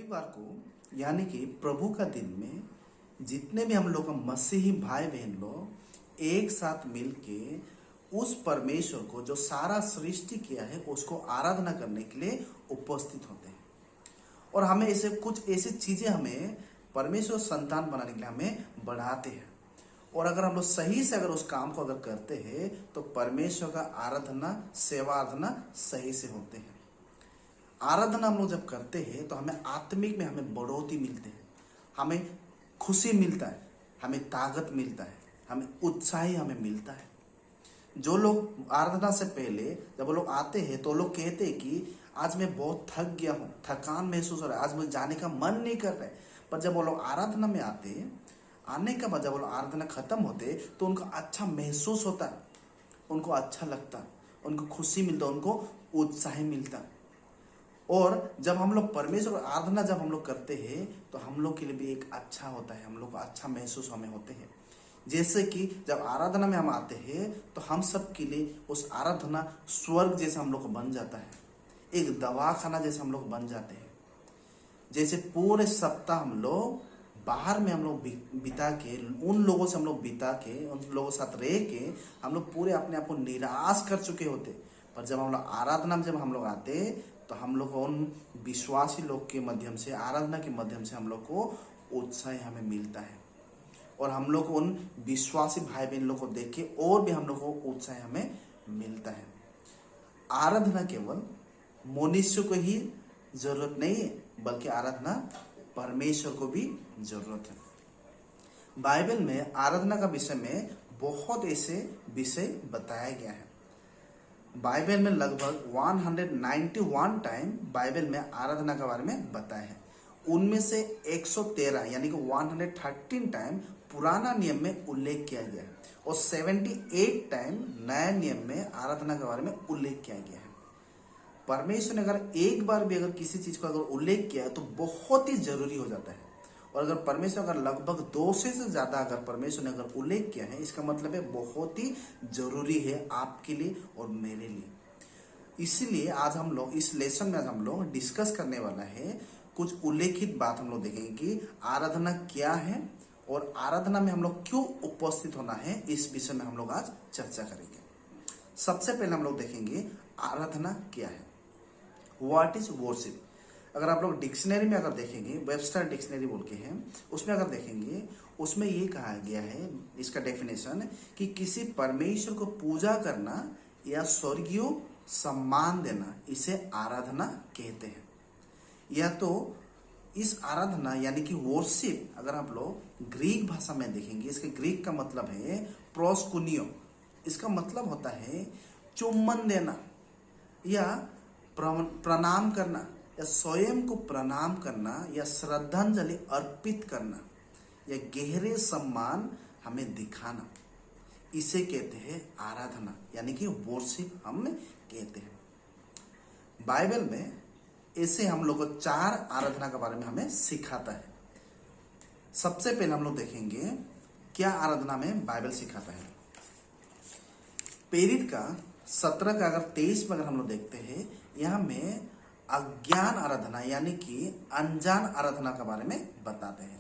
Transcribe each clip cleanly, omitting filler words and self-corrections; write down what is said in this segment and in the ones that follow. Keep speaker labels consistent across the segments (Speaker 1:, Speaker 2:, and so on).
Speaker 1: रविवार को यानी कि प्रभु का दिन में जितने भी हम लोग मसीही भाई बहन लोग एक साथ मिलके उस परमेश्वर को जो सारा सृष्टि किया है उसको आराधना करने के लिए उपस्थित होते हैं। और हमें ऐसे कुछ ऐसी चीजें हमें परमेश्वर संतान बनाने के लिए हमें बढ़ाते हैं। और अगर हम लोग सही से अगर उस काम को अगर करते हैं तो परमेश्वर का आराधना सेवा आराधना सही से होते हैं। आराधना हम लोग जब करते हैं तो हमें आत्मिक में हमें बढ़ोतरी मिलते हैं, हमें खुशी मिलता है, हमें ताकत मिलता है, हमें उत्साही हमें मिलता है। जो लोग आराधना से पहले जब वो लोग आते हैं तो लोग कहते हैं कि आज मैं बहुत थक गया हूँ, थकान महसूस हो रहा है, आज मुझे जाने का मन नहीं कर रहा है। पर जब वो लोग आराधना में आते, आने के बाद जब वो लोग आराधना खत्म होते तो उनको अच्छा महसूस होता है, उनको अच्छा लगता है, उनको खुशी मिलता है, उनको उत्साह मिलता है। और जब हम लोग परमेश्वर आराधना जब हम लोग करते हैं तो हम लोग के लिए भी एक अच्छा होता है, हम लोग को अच्छा महसूस हमें होते हैं। जैसे कि जब आराधना में हम आते हैं तो हम सब के लिए उस आराधना स्वर्ग जैसा हम लोग को बन जाता है, एक दवाखाना जैसा हम लोग बन जाते हैं। जैसे पूरे सप्ताह हम लोग बाहर में हम लोग बिता के उन लोगों से हम लोग बिता के उन लोगों के साथ रह के हम लोग पूरे अपने आप को निराश कर चुके होते, पर जब हम लोग आराधना में जब हम लोग आते तो हम लोग उन विश्वासी लोग के माध्यम से आराधना के माध्यम से हम लोग को उत्साह हमें मिलता है। और हम लोग उन विश्वासी भाई बहन लोग को देख के और भी हम लोग को उत्साह हमें मिलता है। आराधना केवल मनुष्य को ही जरूरत नहीं है, बल्कि आराधना परमेश्वर को भी जरूरत है। बाइबल में आराधना का विषय में बहुत ऐसे विषय बताया गया है। बाइबल में लगभग 191 टाइम बाइबल में आराधना के बारे में बताया है। उनमें से 113 यानी कि 113 टाइम पुराना नियम में उल्लेख किया गया है और 78 टाइम नया नियम में आराधना के बारे में उल्लेख किया गया है। परमेश्वर ने अगर एक बार भी अगर किसी चीज को अगर उल्लेख किया है तो बहुत ही जरूरी हो जाता है। और अगर परमेश्वर अगर लगभग 200 से ज्यादा अगर परमेश्वर ने अगर उल्लेख किया है, इसका मतलब है बहुत ही जरूरी है आपके लिए और मेरे लिए। इसीलिए आज हम लोग इस लेसन में आज हम लोग डिस्कस करने वाला है, कुछ उल्लेखित बात हम लोग देखेंगे कि आराधना क्या है और आराधना में हम लोग क्यों उपस्थित होना है, इस विषय में हम लोग आज चर्चा करेंगे। सबसे पहले हम लोग देखेंगे आराधना क्या है, व्हाट इज वर्शिप। अगर आप लोग डिक्शनरी में अगर देखेंगे, वेबस्टर डिक्शनरी बोल के है, उसमें अगर देखेंगे उसमें ये कहा गया है इसका डेफिनेशन कि किसी परमेश्वर को पूजा करना या स्वर्गीय सम्मान देना, इसे आराधना कहते हैं। या तो इस आराधना यानी कि वर्शिप अगर आप लोग ग्रीक भाषा में देखेंगे, इसके ग्रीक का मतलब है प्रोस्कुनियो। इसका मतलब होता है चुम्बन देना या प्रणाम करना या स्वयं को प्रणाम करना या श्रद्धांजलि अर्पित करना या गहरे सम्मान हमें दिखाना, इसे कहते हैं आराधना यानी कि वर्शिप हम कहते हैं। बाइबल में ऐसे हम लोग को 4 आराधना के बारे में हमें सिखाता है। सबसे पहले हम लोग देखेंगे क्या आराधना में बाइबल सिखाता है। प्रेरित का 17 का अगर 23 में अगर हम लोग देखते हैं, यहाँ में अज्ञान आराधना यानी कि अनजान आराधना के बारे में बताते हैं।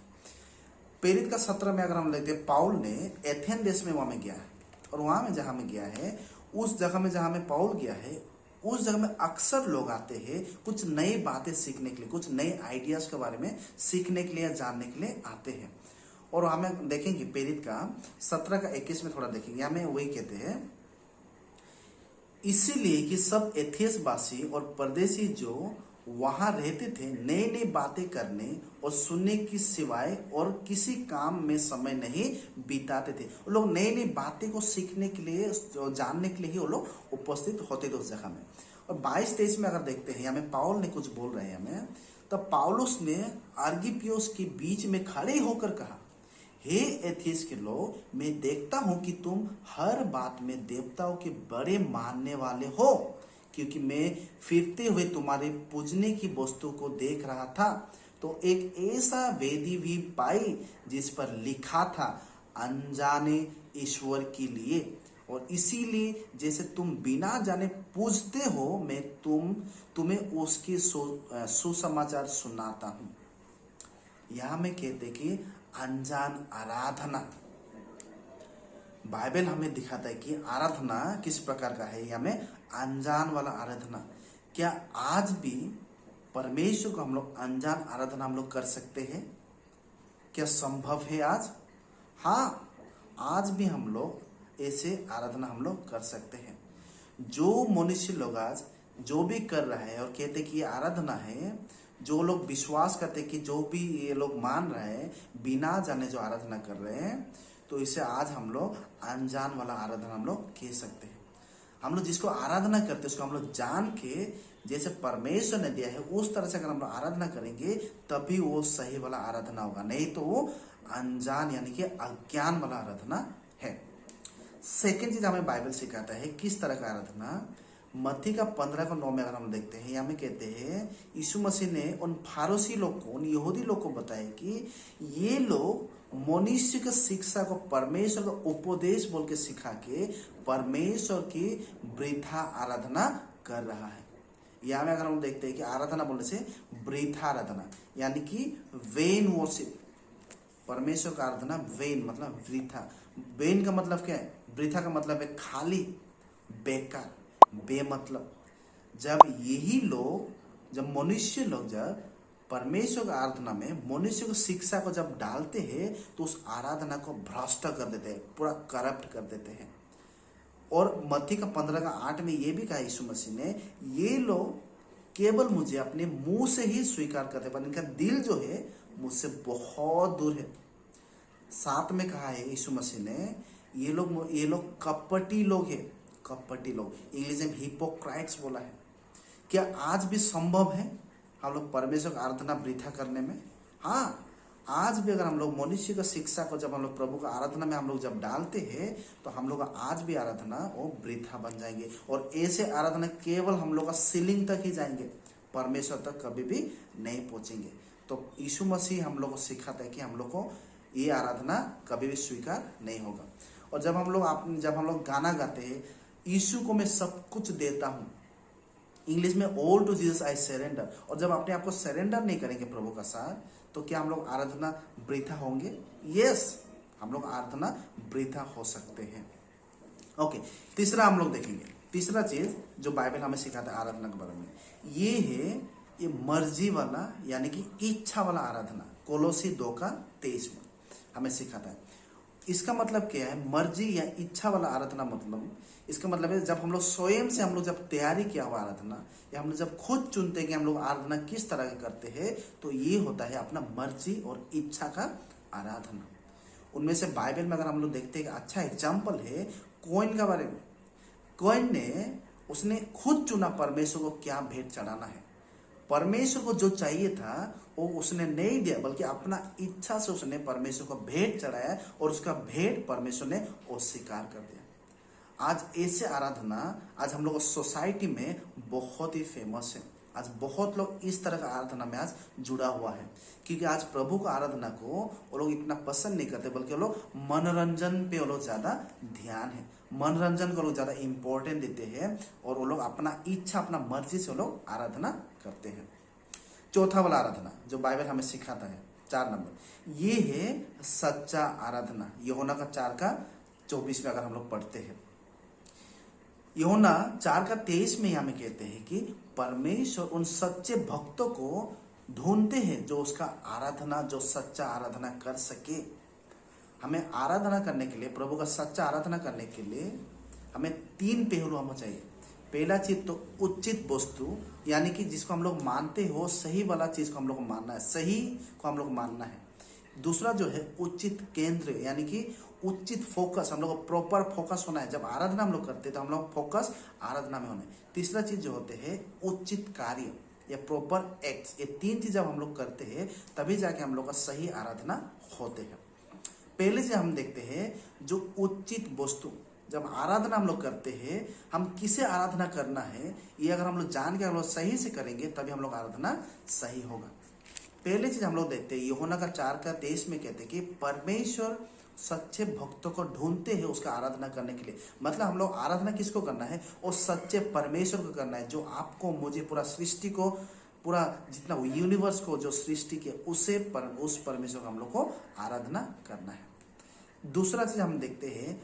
Speaker 1: प्रेरित का 17 में अगर हम देखते हैं, पाउल ने एथेन देश में वहां में गया है और वहां में जहां में गया है, उस जगह में जहां में पाउल गया है, उस जगह में अक्सर लोग आते हैं कुछ नई बातें सीखने के लिए, कुछ नए आइडियाज के बारे में सीखने के लिए, जानने के लिए आते हैं। और हमें देखेंगे प्रेरित का 17 का 21 में थोड़ा देखेंगे, हमें वही कहते हैं, इसीलिए कि सब एथेंसवासी और परदेशी जो वहां रहते थे नई नई बातें करने और सुनने की सिवाय और किसी काम में समय नहीं बिताते थे। वो लोग नई नई बातें को सीखने के लिए, जानने के लिए ही वो लोग उपस्थित होते थे उस जगह में। और 22-23 में अगर देखते हैं, हमें पाउल ने कुछ बोल रहे हैं हमें, तब पौलुस ने अर्गिप्पियोस के बीच में खड़े होकर कहा, हे एथेंस के लोग, मैं देखता हूं कि तुम हर बात में देवताओं के बड़े मानने वाले हो, क्योंकि मैं फिरते हुए तुम्हारे पूजने की वस्तु को देख रहा था तो एक ऐसा वेदी भी पाई जिस पर लिखा था अनजाने ईश्वर के लिए, और इसीलिए जैसे तुम बिना जाने पूछते हो, मैं तुम्हें उसकी सुसमाचार सुनाता हूं। यहां में कहते कि अनजान आराधना, बाइबल हमें दिखाता है कि आराधना किस प्रकार का है। यहां में अनजान वाला आराधना। क्या आज भी परमेश्वर को हम लोग अनजान आराधना हम लोग कर सकते हैं? क्या संभव है आज? हाँ, आज भी हम लोग ऐसे आराधना हम लोग कर सकते हैं। जो मनुष्य लोग आज जो भी कर रहे हैं और कहते कि ये आराधना है, जो लोग विश्वास करते कि जो भी ये लोग मान रहे हैं बिना जाने जो आराधना कर रहे हैं, तो इसे आज हम लोग अनजान वाला आराधना हम लोग कह सकते हैं। हम लोग जिसको आराधना करते हैं उसको हम लोग जान के जैसे परमेश्वर ने दिया है उस तरह से अगर हम लोग आराधना करेंगे तभी वो सही वाला आराधना होगा, नहीं तो वो अनजान यानी कि अज्ञान वाला आराधना है। सेकेंड चीज हमें बाइबल सिखाता है किस तरह का आराधना। मत्ती का 15:9 में अगर हम देखते हैं, यहाँ में कहते हैं यीशु मसीह ने उन फारसी लोग को, उन यहूदी लोग को बताया कि ये लोग मनुष्य की शिक्षा को परमेश्वर का उपदेश बोल के सिखा के परमेश्वर की वृथा आराधना कर रहा है। यहाँ में अगर हम देखते हैं कि आराधना बोलने से वृथा आराधना यानी कि वेन वर्शिप, परमेश्वर का आराधना वेन मतलब वृथा। वेन का मतलब क्या है? वृथा का मतलब है खाली, बेकार, बेमतलब। जब यही लोग, जब मनुष्य लोग जब परमेश्वर की आराधना में मनुष्य को शिक्षा को जब डालते हैं तो उस आराधना को भ्रष्ट कर देते हैं, पूरा करप्ट कर देते हैं। और मत्ती का 15:8 में ये भी कहा यीशु मसीह ने, ये लोग केवल मुझे अपने मुंह से ही स्वीकार करते पर इनका दिल जो है मुझसे बहुत दूर है। 7 में कहा है यीशु मसीह ने, ये लोग कपटी लोग हैं, कपटी लोग, इंग्लिश में हिपोक्राइट्स बोला है। क्या आज भी संभव है हम लोग परमेश्वर का आराधना वृथा करने में? हाँ, आज भी अगर हम लोग मनुष्य का शिक्षा को जब हम लोग प्रभु का आराधना में हम लोग जब डालते हैं तो हम लोग आज भी आराधना वो वृथा बन जाएंगे। और ऐसे आराधना केवल हम लोग का सीलिंग तक ही जाएंगे, परमेश्वर तक कभी भी नहीं पहुंचेंगे। तो यीशु मसीह हम लोग को सिखाता है कि हम लोग को ये आराधना कभी भी स्वीकार नहीं होगा। और जब हम लोग गाना गाते हैं, यीशु को मैं सब कुछ देता हूं, इंग्लिश में all to Jesus I surrender, और जब अपने आप को सरेंडर नहीं करेंगे प्रभु का साथ, तो क्या हम लोग आराधना वृथा होंगे? यस, हम लोग आराधना वृथा हो सकते हैं। ओके, तीसरा हम लोग देखेंगे, तीसरा चीज जो बाइबल हमें सिखाता है आराधना के बारे में, ये है ये मर्जी वाला यानी कि इच्छा वाला आराधना। कोलोसी 2:23 में हमें सिखाता है। इसका मतलब क्या है? मर्जी या इच्छा वाला आराधना मतलब, इसका मतलब है जब हम लोग स्वयं से हम लोग जब तैयारी किया हुआ आराधना, या हम लोग जब खुद चुनते हैं कि हम लोग आराधना किस तरह के करते हैं, तो ये होता है अपना मर्जी और इच्छा का आराधना। उनमें से बाइबल में अगर हम लोग देखते हैं, अच्छा एग्जाम्पल है कोइन का बारे में। कोइन ने उसने खुद चुना परमेश्वर को क्या भेंट चढ़ाना है। परमेश्वर को जो चाहिए था वो उसने नहीं दिया, बल्कि अपना इच्छा से उसने परमेश्वर को भेंट चढ़ाया और उसका भेंट परमेश्वर ने अस्वीकार कर दिया। आज ऐसे आराधना आज हम लोग सोसाइटी में बहुत ही फेमस है। आज बहुत लोग इस तरह का आराधना में आज जुड़ा हुआ है, क्योंकि आज प्रभु का आराधना को वो लोग इतना पसंद नहीं करते, बल्कि वो लोग मनोरंजन पे वो लोग ज्यादा ध्यान है, मनोरंजन को लोग ज्यादा इंपॉर्टेंट देते हैं, और वो लोग अपना इच्छा अपना मर्जी से वो लोग आराधना करते हैं। चौथा वाला आराधना जो बाइबल हमें सिखाता है, 4 नंबर, ये है सच्चा आराधना। यूहन्ना का 4:24 में अगर हम लोग पढ़ते हैं, यूहन्ना 4:23 में हमें कहते हैं कि परमेश्वर उन सच्चे भक्तों को ढूंढते हैं जो उसका आराधना, जो सच्चा आराधना कर सके। हमें आराधना करने के लिए, प्रभु का सच्चा आराधना करने के लिए हमें 3 पहलू हमें चाहिए। पहला चीज तो उचित वस्तु, यानी कि जिसको हम लोग मानते हो सही वाला चीज को हम लोग को मानना है, सही को हम लोग मानना है। दूसरा जो है उचित केंद्र, यानी कि उचित फोकस, हम लोग को प्रॉपर फोकस होना है। जब आराधना हम लोग करते हैं तो हम लोग फोकस आराधना में होना है। तीसरा चीज जो होते हैं उचित कार्य या प्रॉपर एक्ट्स, ये 3 चीज जब हम लोग करते हैं तभी जाके हम लोग का सही आराधना होते हैं। पहले से हम देखते हैं जो उचित वस्तु, जब आराधना हम लोग करते हैं, हम किसे आराधना करना है ये अगर हम लोग जान के हम लोग सही से करेंगे तभी हम लोग आराधना सही होगा। पहले चीज हम लोग देखते हैं यूहन्ना का 4:23 में कहते हैं कि परमेश्वर सच्चे भक्तों को ढूंढते हैं उसका आराधना करने के लिए। मतलब हम लोग आराधना किसको करना है? और सच्चे परमेश्वर को करना है, जो आपको मुझे पूरा सृष्टि को, पूरा जितना यूनिवर्स को जो सृष्टि के उस परमेश्वर को हम लोग को आराधना करना है। दूसरा चीज हम देखते हैं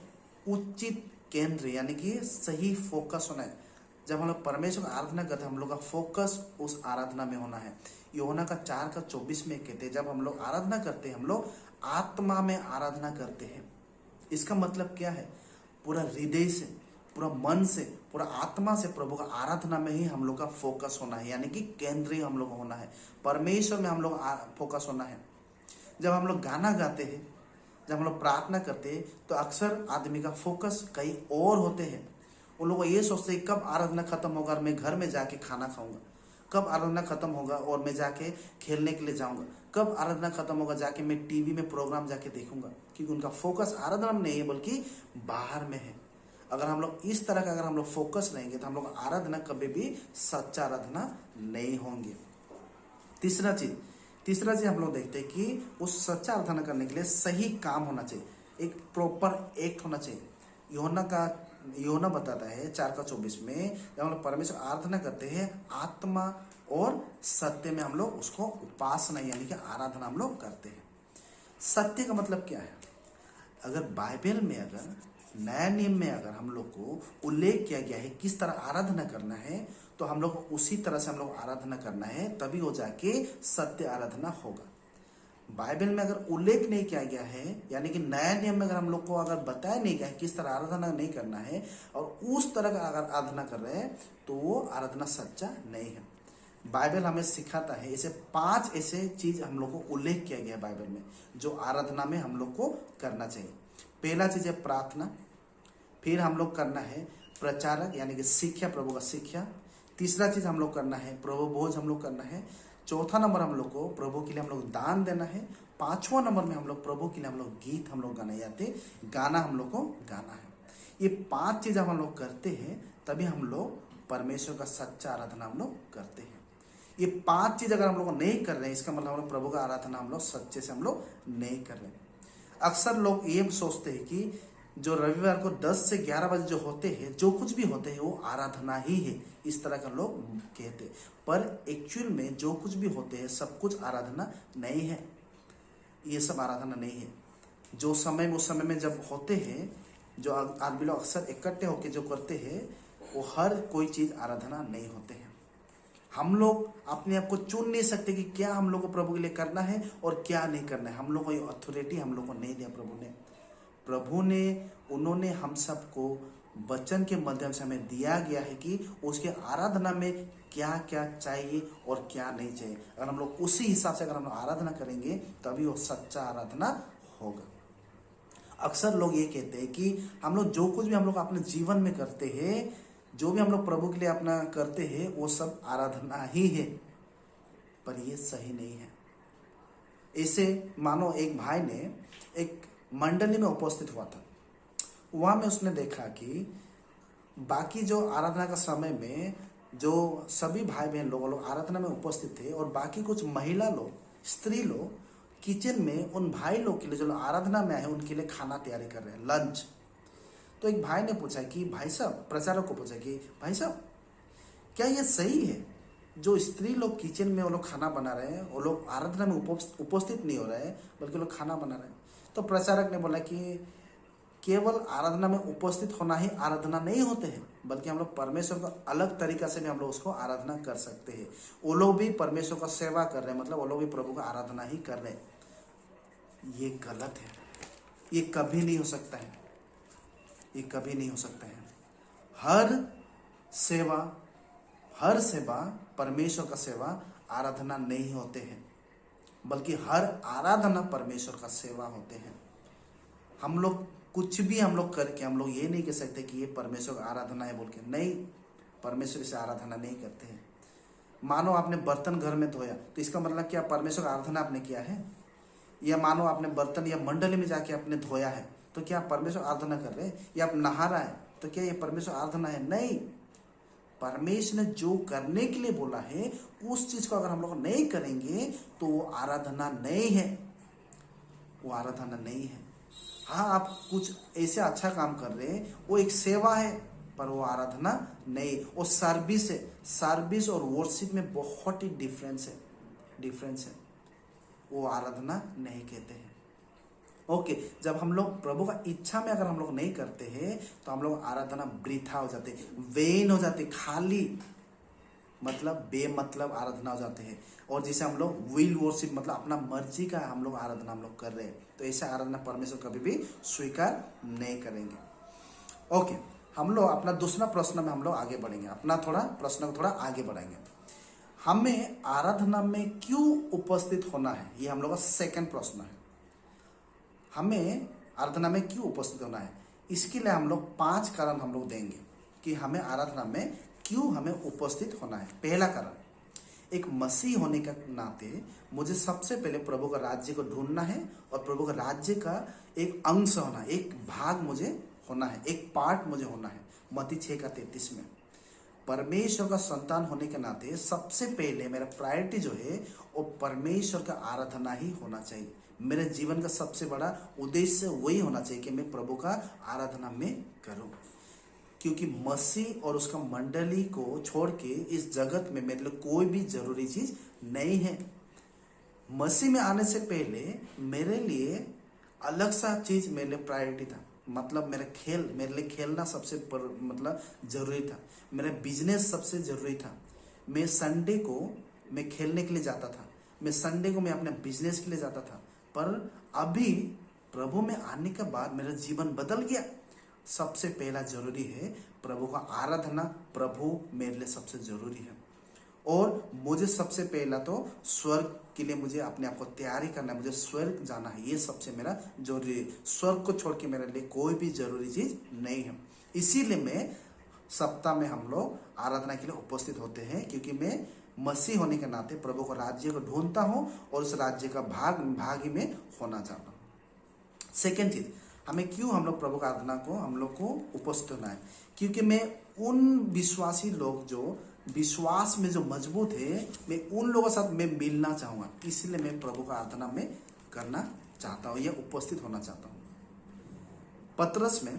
Speaker 1: उचित केंद्र, यानी कि सही फोकस होना है। जब हम लोग परमेश्वर की आराधना करते हैं हम लोग का फोकस उस आराधना में होना है। यूहन्ना का 4:24 में कहते हैं जब हम लोग आराधना करते हैं हम लोग आत्मा में आराधना करते हैं। इसका मतलब क्या है? पूरा हृदय से, पूरा मन से, पूरा आत्मा से प्रभु का आराधना में ही हम लोग का फोकस होना है, यानी कि केंद्रीय हम लोग होना है, परमेश्वर में हम लोग फोकस होना है। जब हम लोग गाना गाते हैं, जब हम लोग प्रार्थना करते हैं तो अक्सर आदमी का फोकस कहीं और होते हैं। उन लोग ये सोचते हैं कब आराधना खत्म होगा और मैं घर में जाके खाना खाऊंगा, कब आराधना खत्म होगा और मैं जाके खेलने के लिए जाऊंगा, कब आराधना खत्म होगा जाके मैं टीवी में प्रोग्राम जाके देखूंगा, क्योंकि उनका फोकस आराधना में नहीं है बल्कि बाहर में है। अगर हम लोग इस तरह का अगर हम लोग फोकस रहेंगे तो हम लोग आराधना कभी भी सच्चा आराधना नहीं होंगे। तीसरा चीज हम लोग देखते हैं कि उस सच्चा आराधना करने के लिए सही काम होना चाहिए, एक प्रॉपर एक्ट होना चाहिए। यूहन्ना बताता है 4:24 में जब हम लोग परमेश्वर आराधना करते हैं आत्मा और सत्य में हम लोग उसको उपासना यानी कि आराधना हम लोग करते हैं। सत्य का मतलब क्या है? अगर बाइबल में, अगर नया नियम में अगर हम लोग को उल्लेख किया गया है किस तरह आराधना करना है तो हम लोग उसी तरह से हम लोग आराधना करना है, तभी हो जाके सत्य आराधना होगा। बाइबल में अगर उल्लेख नहीं किया गया है, यानी कि नया नियम में अगर हम लोग को अगर बताया नहीं गया है किस तरह आराधना नहीं करना है और उस तरह का अगर आराधना कर रहे हैं तो वो आराधना सच्चा नहीं है। बाइबल हमें सिखाता है ऐसे 5 ऐसे चीज हम लोग को उल्लेख किया गया है बाइबल में जो आराधना में हम लोग को करना चाहिए। पहला चीज है प्रार्थना, फिर हम लोग करना है प्रचारक यानी कि शिक्षा, प्रभु का शिक्षा। तीसरा चीज हम लोग करना है प्रभु भोज हम लोग करना है। चौथा नंबर हम लोग को प्रभु के लिए हम लोग दान देना है। 5वां नंबर में हम लोग प्रभु के लिए हम लोग गीत हम लोग गाना हम लोग को गाना है। ये 5 चीज हम लोग करते हैं तभी हम लोग परमेश्वर का सच्चा आराधना हम लोग करते हैं। ये 5 चीज अगर हम लोग नहीं कर रहे हैं इसका मतलब हम लोग प्रभु का आराधना हम लोग सच्चे से हम लोग नहीं कर रहे। अक्सर लोग ये सोचते हैं कि जो रविवार को 10 से 11 बजे जो होते हैं, जो कुछ भी होते हैं वो आराधना ही है, इस तरह का लोग कहते हैं। पर एक्चुअल में जो कुछ भी होते हैं सब कुछ आराधना नहीं है, ये सब आराधना नहीं है। जो समय उस समय में जब होते हैं, जो आदमी लोग अक्सर इकट्ठे होकर जो करते हैं वो हर कोई चीज आराधना नहीं होते हैं। हम लोग अपने आप को चुन नहीं सकते कि क्या हम लोग को प्रभु के लिए करना है और क्या नहीं करना है। हम लोग को ये अथॉरिटी हम लोग को नहीं दिया प्रभु ने उन्होंने हम सबको वचन के माध्यम से हमें दिया गया है कि उसके आराधना में क्या क्या चाहिए और क्या नहीं चाहिए। अगर हम लोग उसी हिसाब से अगर हम लोग आराधना करेंगे तभी वो सच्चा आराधना होगा। अक्सर लोग ये कहते हैं कि हम लोग जो कुछ भी हम लोग अपने जीवन में करते हैं, जो भी हम लोग प्रभु के लिए अपना करते हैं वो सब आराधना ही है, पर ये सही नहीं है। इसे मानो एक भाई ने एक मंडली में उपस्थित हुआ था, वहां में उसने देखा कि बाकी जो आराधना का समय में जो सभी भाई बहन लोग आराधना में उपस्थित थे और बाकी कुछ महिला लोग, स्त्री लोग किचन में उन भाई लोग के लिए जो आराधना में आए उनके लिए खाना तैयारी कर रहे हैं, लंच। तो एक भाई ने पूछा कि भाई साहब, प्रचारक को पूछा कि भाई साहब क्या ये सही है जो स्त्री लोग किचन में वो लोग खाना बना रहे हैं, वो लोग आराधना में उपस्थित नहीं हो रहे हैं बल्कि लोग खाना बना रहे हैं। तो प्रचारक ने बोला कि केवल आराधना में उपस्थित होना ही आराधना नहीं होते हैं, बल्कि हम लोग परमेश्वर को अलग तरीका से भी हम लोग उसको आराधना कर सकते हैं। वो लोग भी परमेश्वर का सेवा कर रहे हैं, मतलब वो लोग भी प्रभु का आराधना ही कर रहे हैं। ये गलत है, ये कभी नहीं हो सकता है, ये कभी नहीं हो सकता है। हर सेवा परमेश्वर का सेवा आराधना नहीं होते हैं, बल्कि हर आराधना परमेश्वर का सेवा होते हैं। हम लोग कुछ भी हम लोग करके हम लोग ये नहीं कह सकते कि ये परमेश्वर का आराधना है बोल के, नहीं, परमेश्वर से आराधना नहीं करते हैं। मानो आपने बर्तन घर में धोया तो इसका मतलब क्या परमेश्वर का आराधना आपने किया है? या मानो आपने बर्तन या मंडली में जाके आपने धोया है तो क्या परमेश्वर आराधना कर रहे हैं? या आप नहा रहा है तो क्या ये परमेश्वर आराधना है? नहीं। परमेश्वर ने जो करने के लिए बोला है उस चीज को अगर हम लोग नहीं करेंगे तो वो आराधना नहीं है, वो आराधना नहीं है। हाँ, आप कुछ ऐसे अच्छा काम कर रहे हैं, वो एक सेवा है, पर वो आराधना नहीं, वो सर्विस है। सर्विस और वर्शिप में बहुत ही डिफरेंस है। वो आराधना नहीं कहते हैं। ओके, जब हम लोग प्रभु का इच्छा में अगर हम लोग नहीं करते हैं तो हम लोग आराधना वृथा हो जाते, वेन हो जाते, खाली, मतलब बेमतलब आराधना हो जाते हैं। और जिसे हम लोग विल वर्शिप, मतलब अपना मर्जी का हम लोग आराधना हम लोग कर रहे हैं, तो ऐसे आराधना परमेश्वर कभी भी स्वीकार नहीं करेंगे। ओके, हम लोग अपना दूसरा प्रश्न में हम लोग आगे बढ़ेंगे, अपना थोड़ा प्रश्न को थोड़ा आगे बढ़ाएंगे। हमें आराधना में क्यों उपस्थित होना है, ये हम लोग का सेकंड प्रश्न है। हमें आराधना में क्यों उपस्थित होना है, इसके लिए हम लोग 5 कारण हम लोग देंगे कि हमें आराधना में क्यों हमें उपस्थित होना है। पहला कारण, एक मसीह होने के नाते मुझे सबसे पहले प्रभु का राज्य को ढूंढना है और प्रभु का राज्य का एक अंश होना, एक भाग मुझे होना है, एक पार्ट मुझे होना है। मत्ती 6:33 में परमेश्वर का संतान होने के नाते सबसे पहले मेरा प्रायोरिटी जो है वो परमेश्वर का आराधना ही होना चाहिए। मेरे जीवन का सबसे बड़ा उद्देश्य वही होना चाहिए कि मैं प्रभु का आराधना में करूं, क्योंकि मसीह और उसका मंडली को छोड़ के इस जगत में मेरे लिए कोई भी जरूरी चीज नहीं है। मसीह में आने से पहले मेरे लिए अलग सा चीज मेरे लिए प्रायोरिटी था, मतलब मेरे लिए खेलना सबसे मतलब जरूरी था, मेरा बिजनेस सबसे जरूरी था। मैं संडे को मैं खेलने के लिए जाता था, मैं संडे को मैं अपने बिजनेस के लिए जाता था, पर अभी प्रभु में आने के बाद मेरा जीवन बदल गया। सबसे पहला जरूरी है प्रभु का आराधना, प्रभु मेरे लिए सबसे जरूरी है। और मुझे सबसे पहला तो स्वर्ग के लिए मुझे अपने आप को तैयारी करना है, मुझे स्वर्ग जाना है, ये सबसे मेरा जरूरी है। स्वर्ग को छोड़ के मेरे लिए कोई भी जरूरी चीज नहीं है। इसीलिए मैं सप्ताह में हम लोग आराधना के लिए उपस्थित होते हैं, क्योंकि मैं मसीह होने के नाते प्रभु का राज्य को ढूंढता हूँ और उस राज्य का भाग ही में होना चाहता हूँ। सेकेंड चीज, हमें क्यों हम लोग प्रभु का आराधना को हम लोग को उपस्थित होना है, क्योंकि मैं उन विश्वासी लोग जो विश्वास में जो मजबूत है, मैं उन लोगों के साथ मैं मिलना चाहूंगा, इसलिए मैं प्रभु का आराधना में करना चाहता हूँ या उपस्थित होना चाहता हूँ। पतरस में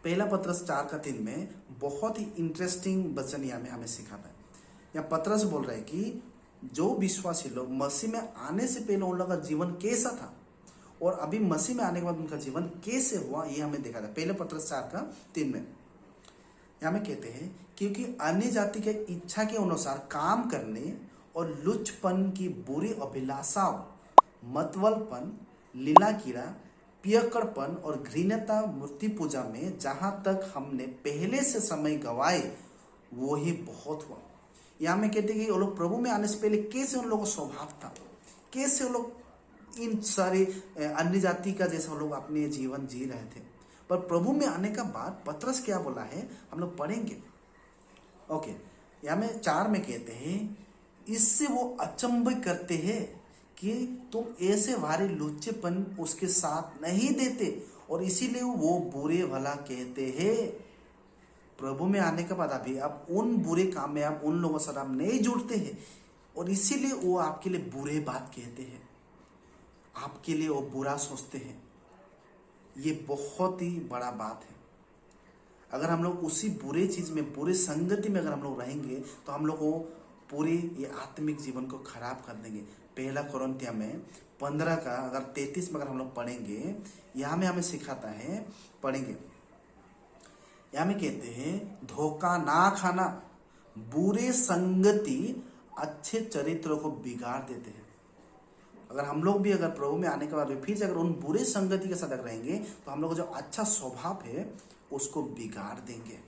Speaker 1: पहला पतरस 4:3 में बहुत ही इंटरेस्टिंग वचन यहाँ में हमें सिखाता है। यहाँ पतरस बोल रहे हैं कि जो विश्वासी लोग मसीह में आने से पहले उन लोगों का जीवन कैसा था और अभी मसीह में आने के बाद उनका जीवन कैसे हुआ, ये हमें देखा था। पहले पतरस 4:3 में यहाँ में कहते हैं, क्योंकि अन्य जाति के इच्छा के अनुसार काम करने और लुचपन की बुरी अभिलाषाओं, मतवलपन, लीला कीड़ा, पियक्कड़पन और घृणता मूर्ति पूजा में जहां तक हमने पहले से समय गवाए वो ही बहुत हुआ। यहाँ में कहते हैं कि वो लोग प्रभु में आने से पहले कैसे उन लोगों का स्वभाव था, कैसे वो लोग इन सारे अन्य जाति का जैसा वो लोग अपने जीवन जी रहे थे। पर प्रभु में आने का बाद पतरस क्या बोला है हम लोग पढ़ेंगे। ओके, यहाँ में 4 में कहते हैं, इससे वो अचंभव करते हैं कि तुम ऐसे भारी लुच्चेपन उसके साथ नहीं देते और इसीलिए वो बुरे भला कहते हैं। प्रभु में आने के बाद अभी आप उन बुरे काम में आप उन लोगों से आप नहीं जुड़ते हैं और इसीलिए वो आपके लिए बुरे बात कहते हैं, आपके लिए वो बुरा सोचते हैं। ये बहुत ही बड़ा बात है। अगर हम लोग उसी बुरे चीज में, बुरे संगति में अगर हम लोग रहेंगे तो हम लोग को पूरे ये आत्मिक जीवन को खराब कर देंगे। पहला कोरिन्थिया में 15 का अगर 33 में अगर हम लोग पढ़ेंगे, यहाँ में हमें सिखाता है, पढ़ेंगे, यहाँ में कहते हैं, धोखा ना खाना, बुरे संगति अच्छे चरित्र को बिगाड़ देते हैं। अगर हम लोग भी अगर प्रभु में आने के बाद फिर से अगर उन बुरे संगति के साथ अगर रहेंगे तो हम लोग का जो अच्छा स्वभाव है उसको बिगाड़ देंगे।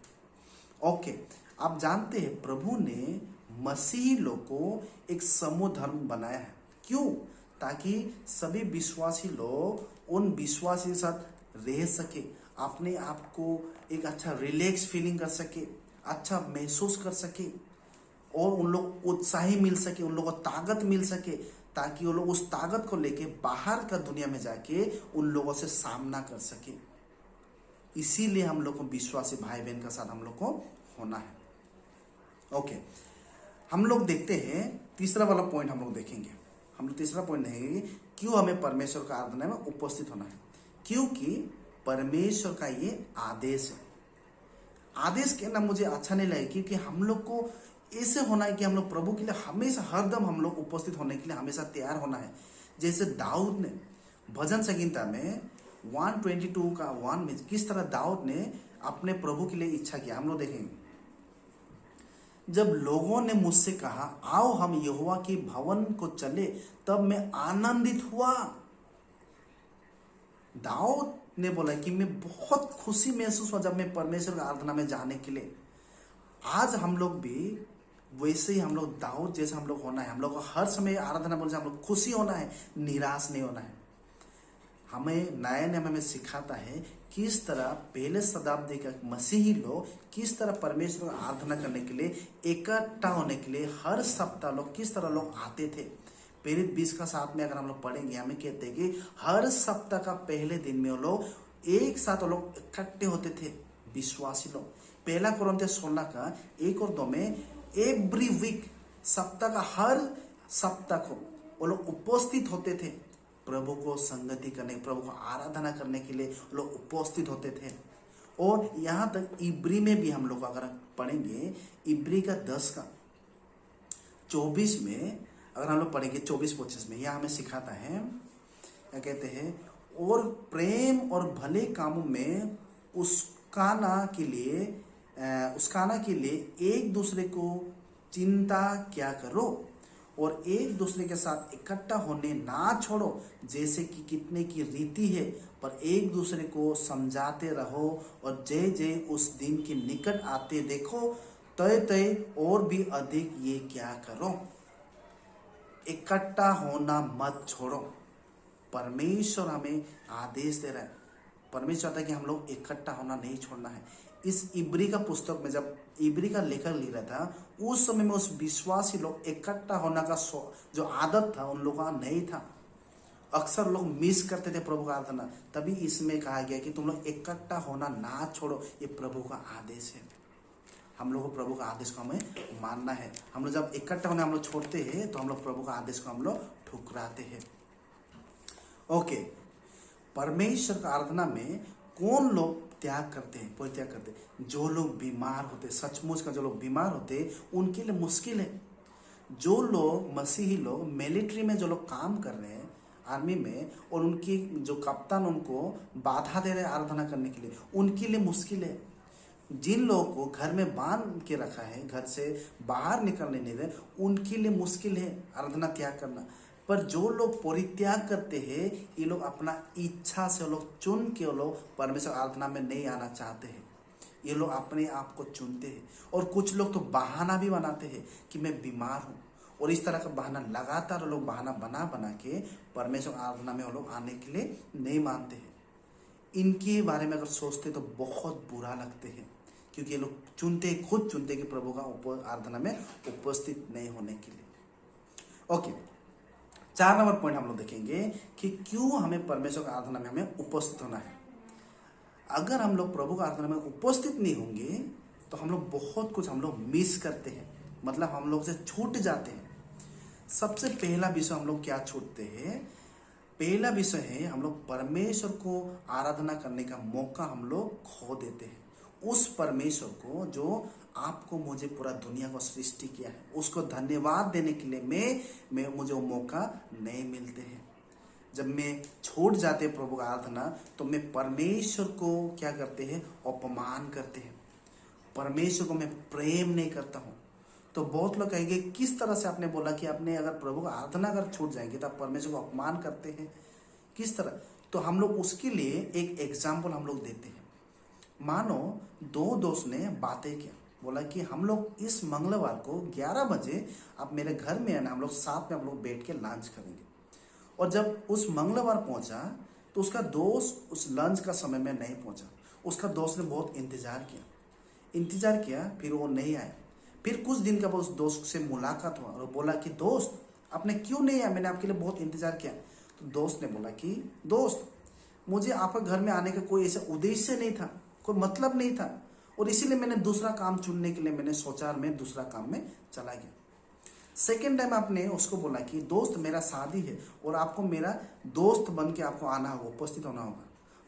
Speaker 1: ओके, आप जानते हैं प्रभु ने मसीही लोग को एक समूह धर्म बनाया है। क्यों? ताकि सभी विश्वासी लोग उन विश्वासी के साथ रह सके, अपने आप को एक अच्छा रिलैक्स फीलिंग कर सके, अच्छा महसूस कर सके और उन लोग उत्साही मिल सके, उन लोगों को ताकत मिल सके, ताकि वो लोग उस ताकत को लेके बाहर का दुनिया में जाके उन लोगों से सामना कर सके। इसीलिए हम लोग को विश्वासी भाई बहन के साथ हम लोग को होना है। ओके, हम लोग देखते हैं तीसरा वाला पॉइंट हम लोग देखेंगे। हम लोग तीसरा पॉइंट देखेंगे, क्यों हमें परमेश्वर का आराधना में उपस्थित होना है। क्योंकि परमेश्वर का ये आदेश है। आदेश कहना मुझे अच्छा नहीं लगे, क्योंकि हम लोग को ऐसे होना है कि हम लोग प्रभु के लिए हमेशा हरदम हम लोग उपस्थित होने के लिए हमेशा तैयार होना है। जैसे दाऊद ने भजन संगीता में 122 का 1 में किस तरह दाऊद ने अपने प्रभु के लिए इच्छा किया, हम लोग देखेंगे। जब लोगों ने मुझसे कहा आओ हम यहोवा के भवन को चले, तब मैं आनंदित हुआ। दाऊद ने बोला कि मैं बहुत खुशी महसूस हुआ जब मैं परमेश्वर की आराधना में जाने के लिए। आज हम लोग भी वैसे ही हम लोग दाऊद जैसे हम लोग होना है। हम लोग को हर समय आराधना बोलते हम लोग खुशी होना है, निराश नहीं होना है। हमें नया नियम हमें सिखाता है किस तरह पहले शताब्दी का मसीही लोग किस तरह परमेश्वर की आराधना करने के लिए इकट्ठा होने के लिए हर सप्ताह लोग किस तरह लोग आते थे। प्रेरित 20 का 7 में अगर हम लोग पढ़ेंगे, हमें कहते हैं कि हर सप्ताह का पहले दिन में वो लोग एक साथ वो लोग इकट्ठे होते थे विश्वासी लोग। पहला कोरिन्थियों 16 का 1 और 2 में एवरी वीक सप्ताह का हर सप्ताह को वो लोग उपस्थित होते थे प्रभु को संगति करने, प्रभु को आराधना करने के लिए लोग उपस्थित होते थे। और यहाँ तक इब्री में भी हम लोग अगर पढ़ेंगे, इब्री का 10 का 24 में अगर हम लोग पढ़ेंगे 24-25 में, यह हमें सिखाता है, क्या कहते हैं, और प्रेम और भले कामों में उसकाना के लिए एक दूसरे को चिंता क्या करो और एक दूसरे के साथ इकट्ठा होने ना छोड़ो, जैसे कि कितने की रीति है, पर एक दूसरे को समझाते रहो, और जय जय उस दिन के निकट आते देखो, तय तय और भी अधिक ये क्या करो, इकट्ठा होना मत छोड़ो। परमेश्वर हमें आदेश दे रहा है, परमेश्वर चाहता है कि हम लोग इकट्ठा होना नहीं छोड़ना है। इस इब्री का पुस्तक में जब इब्री का लेखक लिख रहा था, उस समय में उस विश्वासी लोग इकट्ठा होना का जो आदत था उन लोगों का नहीं था। अक्सर लोग मिस करते थे प्रभु का आराधना, तभी इसमें कहा गया कि तुम लोग इकट्ठा होना ना छोड़ो, ये प्रभु का आदेश है। हम लोग को प्रभु का आदेश को हमें मानना है। हम लोग जब इकट्ठा होने हम लोग छोड़ते हैं तो हम लोग प्रभु का आदेश को हम लोग ठुकराते हैं। ओके, परमेश्वर का आराधना में कौन लोग त्याग करते हैं, परित्याग करते हैं? जो लोग बीमार होते, सचमुच का जो लोग बीमार होते उनके लिए मुश्किल है। जो लोग मसीही लोग मिलिट्री में जो लोग काम कर रहे हैं, आर्मी में, और उनकी जो कप्तान उनको बाधा दे रहे हैं आराधना करने के लिए, उनके लिए मुश्किल है। जिन लोगों को घर में बांध के रखा है, घर से बाहर निकलने नहीं रहे, उनके लिए मुश्किल है आराधना त्याग करना। पर जो लोग परित्याग करते हैं, ये लोग अपना इच्छा से लोग चुन के लोग परमेश्वर आराधना में नहीं आना चाहते हैं। ये लोग अपने आप को चुनते हैं। और कुछ लोग तो बहाना भी बनाते हैं कि मैं बीमार हूँ, और इस तरह का बहाना लगातार लोग बहाना बना बना के परमेश्वर आराधना में वो लोग आने के लिए नहीं मानते हैं। इनके बारे में अगर सोचते तो बहुत बुरा लगते हैं, क्योंकि ये लोग खुद चुनते कि प्रभु का आराधना में उपस्थित नहीं होने के लिए। ओके, 4 नंबर पॉइंट हम लोग देखेंगे कि क्यों हमें परमेश्वर की आराधना में हमें उपस्थित होना है। अगर हम लोग प्रभु की आराधना में उपस्थित नहीं होंगे तो हम लोग बहुत कुछ हम लोग मिस करते हैं, मतलब हम लोग से छूट जाते हैं। सबसे पहला विषय हम लोग क्या छूटते हैं? पहला विषय है हम लोग परमेश्वर को आराधना करने का मौका हम लोग खो देते हैं। उस परमेश्वर को जो आपको मुझे पूरा दुनिया को सृष्टि किया है, उसको धन्यवाद देने के लिए मुझे वो मौका नहीं मिलते हैं। जब मैं छोड़ जाते प्रभु का आराधना तो मैं परमेश्वर को क्या करते हैं? अपमान करते हैं। परमेश्वर को मैं प्रेम नहीं करता हूँ। तो बहुत लोग कहेंगे किस तरह से आपने बोला कि आपने अगर प्रभु का आराधना अगर छूट जाएंगे तो आप परमेश्वर को अपमान करते हैं, किस तरह? तो हम लोग उसके लिए एक एग्जाम्पल हम लोग देते हैं। मानो 2 दोस्त ने बातें किया, बोला कि हम लोग इस मंगलवार को 11 बजे आप मेरे घर में आना, हम लोग साथ में हम लोग बैठ के लंच करेंगे। और जब उस मंगलवार पहुंचा तो उसका दोस्त उस लंच का समय में नहीं पहुंचा। उसका दोस्त ने बहुत इंतजार किया, फिर वो नहीं आया। फिर कुछ दिन का उस दोस्त से मुलाकात हुआ और बोला कि दोस्त आपने क्यों नहीं आया, मैंने आपके लिए बहुत इंतजार किया। तो दोस्त ने बोला कि दोस्त मुझे आपके घर में आने का कोई ऐसा उद्देश्य नहीं था, कोई मतलब नहीं था, और इसीलिए मैंने दूसरा काम चुनने के लिए मैंने सोचा और मैं दूसरा काम में चला गया। सेकेंड टाइम आपने उसको बोला कि दोस्त मेरा शादी है और आपको मेरा दोस्त बन के आपको आना होगा, उपस्थित होना होगा।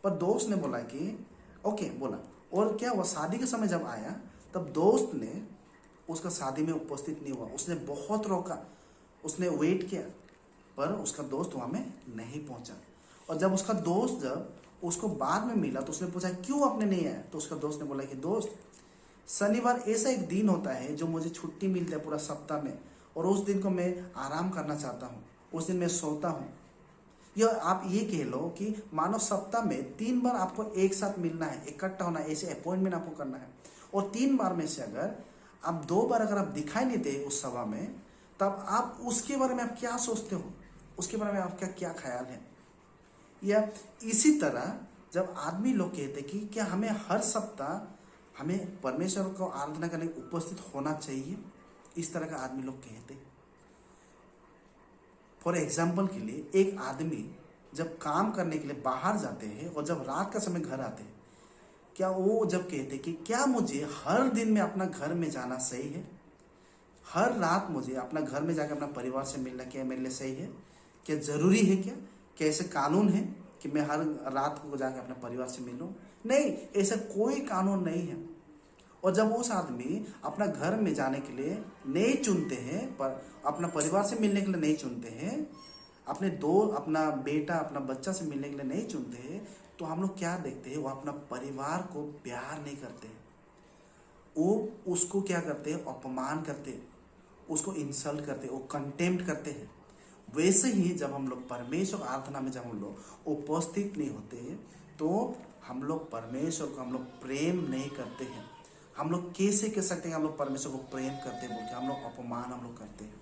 Speaker 1: पर दोस्त ने बोला कि ओके बोला। और क्या हुआ, शादी के समय जब आया तब दोस्त ने उसका शादी में उपस्थित नहीं हुआ। उसने बहुत रोका, उसने वेट किया, पर उसका दोस्त वहां में नहीं पहुंचा। और जब उसका दोस्त जब उसको बाद में मिला तो उसने पूछा क्यों आपने नहीं आया, तो उसका दोस्त ने बोला कि दोस्त, शनिवार ऐसा एक दिन होता है जो मुझे छुट्टी मिलता है पूरा सप्ताह में, और उस दिन को मैं आराम करना चाहता हूँ, उस दिन मैं सोता हूँ। यह आप ये कह लो कि मानो सप्ताह में 3 बार आपको एक साथ मिलना है, इकट्ठा होना है, ऐसे अपॉइंटमेंट आपको करना है, और 3 बार में से अगर आप 2 बार अगर आप दिखाई नहीं दे उस सभा में, तब आप उसके बारे में आप क्या सोचते हो, उसके बारे में आपका क्या ख्याल है। या इसी तरह जब आदमी लोग कहते कि क्या हमें हर सप्ताह हमें परमेश्वर को आराधना करने उपस्थित होना चाहिए, इस तरह का आदमी लोग कहते। फॉर एग्जाम्पल के लिए एक आदमी जब काम करने के लिए बाहर जाते हैं और जब रात का समय घर आते हैं, क्या वो जब कहते कि क्या मुझे हर दिन में अपना घर में जाना सही है, हर रात मुझे अपना घर में जाकर अपना परिवार से मिलना क्या मेरे लिए सही है, क्या जरूरी है, क्या ऐसे कानून है कि मैं हर रात को जाकर अपने परिवार से मिलूं? नहीं, ऐसा कोई कानून नहीं है। और जब उस आदमी अपना घर में जाने के लिए नहीं चुनते हैं, पर अपना परिवार से मिलने के लिए नहीं चुनते हैं, अपना बेटा अपना बच्चा से मिलने के लिए नहीं चुनते हैं, तो हम लोग क्या देखते हैं, वो अपना परिवार को प्यार नहीं करते, वो उसको क्या करते हैं, अपमान करते हैं, उसको इंसल्ट करते हैं, वो कंटेम्प्ट करते हैं। वैसे ही जब हम लोग परमेश्वर आराधना में जब हम लोग उपस्थित नहीं होते, तो हम लोग परमेश्वर को हम लोग प्रेम नहीं करते हैं। हम लोग कैसे कह सकते हैं हम लोग परमेश्वर को प्रेम करते हैं बोल के, हम लोग अपमान हम लोग करते हैं।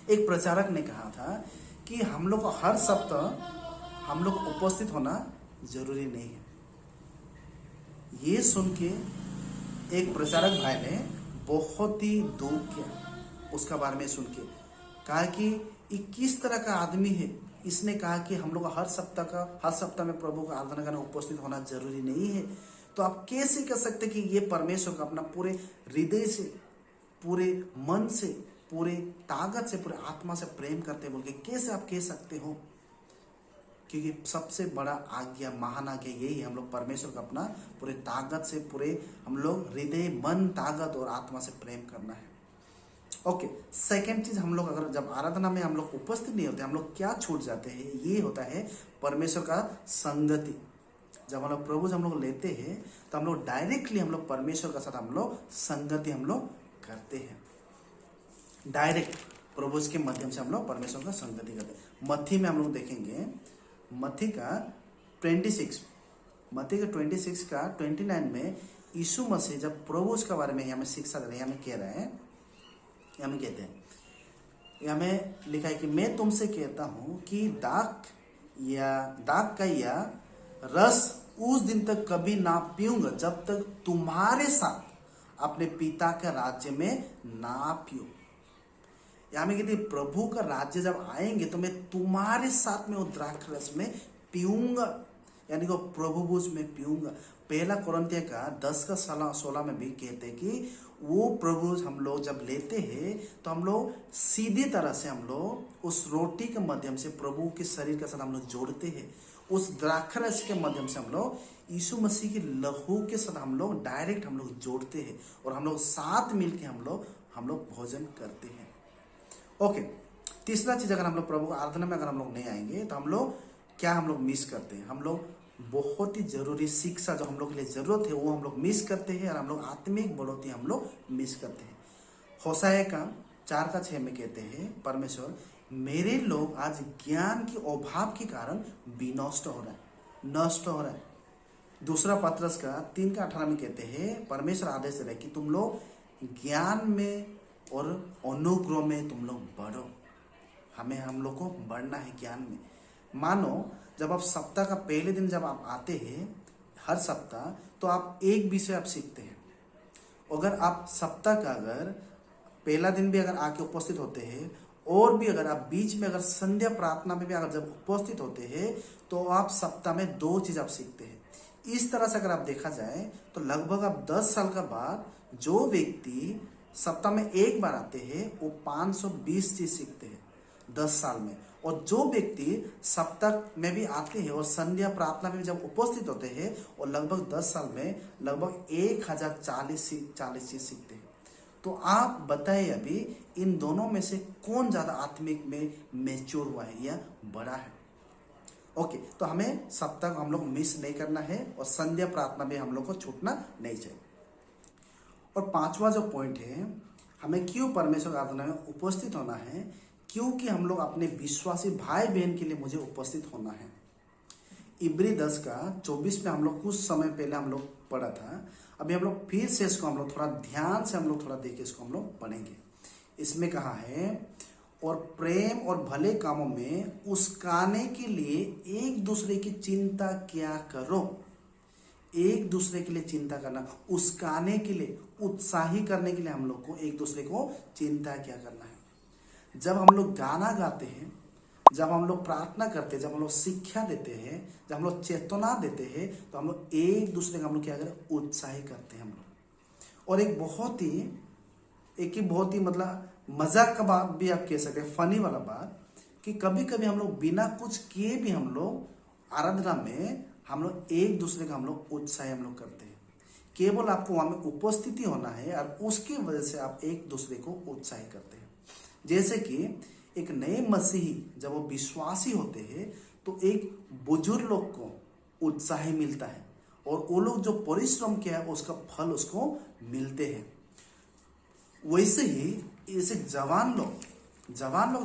Speaker 1: एक प्रचारक ने कहा था कि हम लोग को हर सप्ताह हम लोग उपस्थित होना जरूरी नहीं है। ये सुन के एक प्रचारक भाई ने बहुत ही दुख किया उसका बारे में सुन के, कहा कि ये किस तरह का आदमी है, इसने कहा कि हम लोग हर सप्ताह में प्रभु का आराधना करना उपस्थित होना जरूरी नहीं है। तो आप कैसे कह सकते कि ये परमेश्वर का अपना पूरे हृदय से, पूरे मन से, पूरे ताकत से, पूरे आत्मा से प्रेम करते बोल के कैसे आप कह सकते हो? क्योंकि सबसे बड़ा आज्ञा, महान आज्ञा यही है, हम लोग परमेश्वर का अपना पूरे ताकत से, पूरे हम लोग हृदय, मन, ताकत और आत्मा से प्रेम करना है। ओके, सेकेंड चीज, हम लोग अगर जब आराधना में हम लोग उपस्थित नहीं होते, हम लोग क्या छूट जाते हैं, ये होता है परमेश्वर का संगति। जब हम लोग प्रभु से हम लोग लेते हैं तो हम लोग डायरेक्टली हम लोग परमेश्वर के साथ हम लोग संगति हम लोग करते हैं। डायरेक्ट प्रभु के माध्यम से हम लोग परमेश्वर का संगति करते हैं। मत्ती में हम लोग देखेंगे, मत्ती का 26 का 29 में यीशु मसीह जब प्रभु के बारे में हमें शिक्षा दे रहे हैं, हमें कह रहे हैं, हमें कहते हैं, हमें लिखा है कि मैं तुमसे कहता हूं कि दाख का या रस उस दिन तक कभी ना पीऊंगा जब तक तुम्हारे साथ अपने पिता के राज्य में ना पियो। यहाँ में कहते प्रभु का राज्य जब आएंगे तो मैं तुम्हारे साथ में वो द्राक्ष रस में पीऊंगा, यानी कि प्रभु भोज में पीऊंगा। पहला कोरिन्थियों का 10:16 में भी कहते कि वो प्रभु हम लोग जब लेते हैं तो हम लोग सीधी तरह से हम लोग उस रोटी के माध्यम से प्रभु के शरीर के साथ हम लोग जोड़ते हैं। उस द्राक्षरस के माध्यम से हम लोग यीशु मसीह के लहू के साथ हम लोग डायरेक्ट हम लोग जोड़ते हैं और हम लोग साथ मिलके हम लोग भोजन करते हैं। ओके, तीसरा चीज, अगर हम लोग प्रभु आराधना में अगर हम लोग नहीं आएंगे तो हम लोग मिस करते हैं। हम लोग बहुत ही जरूरी शिक्षा जो हम लोग के लिए जरूरत है वो हम लोग मिस करते हैं, और हम लोग आत्मिक बढ़ोतरी हम लोग मिस करते हैं। होशाया का 4:6 में कहते हैं, परमेश्वर मेरे लोग आज ज्ञान के अभाव के कारण विनष्ट हो रहा है। दूसरा पत्रस का 3:18 में कहते हैं, परमेश्वर आदेश दे रहे कि तुम लोग ज्ञान में और अनुग्रह में तुम लोग बढ़ो। हम लोग को बढ़ना है ज्ञान में। मानो जब आप सप्ताह का पहले दिन जब आप आते हैं हर सप्ताह, तो आप एक विषय आप सीखते हैं। अगर आप सप्ताह का अगर पहला दिन भी अगर आके उपस्थित होते हैं, और भी अगर आप बीच में अगर संध्या प्रार्थना में भी अगर जब उपस्थित होते हैं, तो आप सप्ताह में 2 चीज आप सीखते हैं। इस तरह से अगर आप देखा जाए तो लगभग आप 10 साल का बाद जो व्यक्ति सप्ताह में एक बार आते हैं वो 520 चीज सीखते हैं 10 साल में। और जो व्यक्ति सप्ताह में भी आते हैं और संध्या प्रार्थना में जब उपस्थित होते हैं और लगभग 10 साल में लगभग 1040 चीज सीखते हैं। तो आप बताइए अभी इन दोनों में से कौन ज्यादा आत्मिक में मैच्योर हुआ है या बड़ा है। ओके, तो हमें सप्ताह को हम लोग मिस नहीं करना है और संध्या प्रार्थना में हम लोग को छूटना नहीं चाहिए। और 5वां जो पॉइंट है, हमें क्यों परमेश्वर आराधना में उपस्थित होना है, क्योंकि हम लोग अपने विश्वासी भाई बहन के लिए मुझे उपस्थित होना है। इब्री 10:24 में हम लोग कुछ समय पहले हम लोग पढ़ा था। अभी हम लोग फिर से इसको हम लोग थोड़ा ध्यान से हम लोग थोड़ा देख के इसको हम लोग पढ़ेंगे। इसमें कहा है, और प्रेम और भले कामों में उस्काने के लिए एक दूसरे की चिंता क्या करो। एक दूसरे के लिए चिंता करना, उस्काने के लिए, उत्साही करने के लिए हम लोग को एक दूसरे को चिंता क्या करना है। जब हम लोग गाना गाते हैं, जब हम लोग प्रार्थना करते हैं, जब हम लोग शिक्षा देते हैं, जब हम लोग चेतना देते हैं, तो हम लोग एक दूसरे का हम लोग क्या करें, उत्साही करते हैं हम लोग। और एक बहुत ही मतलब मजाक का बात भी आप कह सकते हैं, फनी वाला बात, कि कभी कभी हम लोग बिना कुछ किए भी हम लोग आराधना में हम लोग एक दूसरे का हम लोग उत्साह हम लोग करते हैं। केवल आपको वहां में उपस्थिति होना है और उसकी वजह से आप एक दूसरे को उत्साह करते हैं। जैसे कि एक नए मसीही जब वो विश्वासी होते हैं तो एक बुजुर्ग लोग को उत्साह मिलता है और वो लोग जो परिश्रम किया है उसका फल उसको मिलते हैं। वैसे ही ऐसे जवान लोग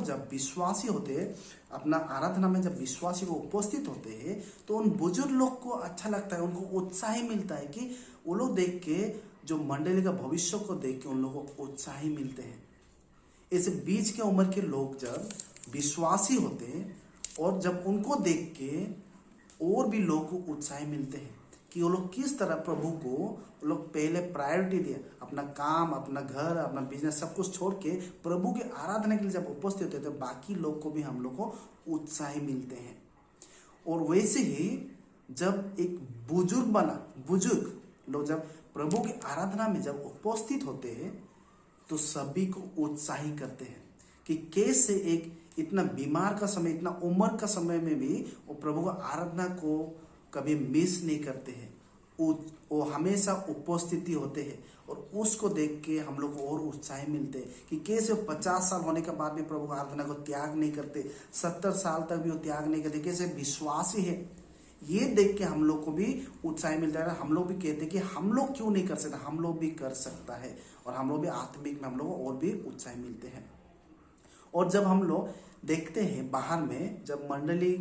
Speaker 1: जब विश्वासी होते हैं, अपना आराधना में जब विश्वासी को उपस्थित होते हैं, तो उन बुजुर्ग लोग को अच्छा लगता है, उनको उत्साह मिलता है कि वो लोग देख के, जो मंडली का भविष्य को देख के उन लोगों को उत्साह मिलते हैं। ऐसे बीच के उम्र के लोग जब विश्वासी होते हैं और जब उनको देख के और भी लोग को उत्साह मिलते हैं कि वो लोग किस तरह प्रभु को वो लोग पहले प्रायोरिटी दिया, अपना काम, अपना घर, अपना बिजनेस सब कुछ छोड़ के प्रभु के आराधना के लिए जब उपस्थित होते हैं तो बाकी लोग को भी हम लोग को उत्साह मिलते हैं। और वैसे ही जब एक बुजुर्ग लोग जब प्रभु की आराधना में जब उपस्थित होते हैं तो सभी को उत्साही करते हैं कि कैसे एक इतना बीमार का समय, इतना उम्र का समय में भी वो प्रभु की आराधना को कभी मिस नहीं करते हैं। वो हमेशा उपस्थिति होते हैं और उसको देख के हम लोग को और उत्साह मिलते हैं कि कैसे 50 साल होने के बाद भी प्रभु की आराधना को त्याग नहीं करते, 70 साल तक भी वो त्याग नहीं करते, कैसे विश्वासी है। ये देख के हम लोग को भी उत्साह मिलता है। हम लोग भी कहते हैं कि हम लोग क्यों नहीं कर सकते, हम लोग भी कर सकता है और हम लोग भी आत्मिक में हम लोग को और भी उत्साह मिलते हैं। और जब हम लोग देखते हैं बाहर में, जब मंडली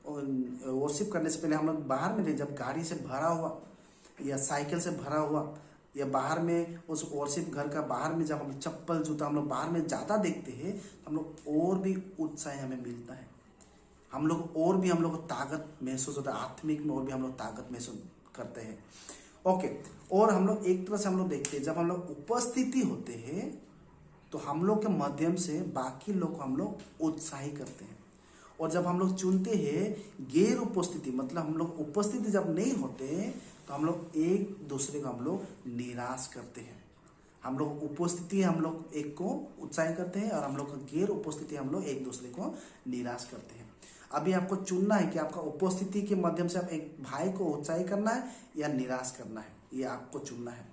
Speaker 1: वर्शिप करने से पहले हम लोग बाहर में, जब गाड़ी से भरा हुआ या साइकिल से भरा हुआ या बाहर में उस वर्शिप घर का बाहर में जब हम चप्पल जूता हम लोग बाहर में ज़्यादा देखते हैं, हम लोग और भी उत्साह हमें मिलता है। हम लोग और भी हम लोग को ताकत महसूस होता है, आत्मिक में और भी हम लोग ताकत महसूस करते हैं। ओके, और हम लोग एक तरह से हम लोग देखते हैं, जब हम लोग उपस्थिति होते हैं तो हम लोग के माध्यम से बाकी लोग को हम लोग उत्साही करते हैं। और जब हम लोग चुनते हैं गैर उपस्थिति, मतलब हम लोग उपस्थिति जब नहीं होते तो हम लोग एक दूसरे को हम लोग निराश करते हैं। हम लोग उपस्थिति हम लोग एक को उत्साही करते हैं और हम लोग गैर उपस्थिति हम लोग एक दूसरे को निराश करते हैं। अभी आपको चुनना है कि आपका उपस्थिति के माध्यम से आप एक भाई को उत्साही करना है या निराश करना है, ये आपको चुनना है।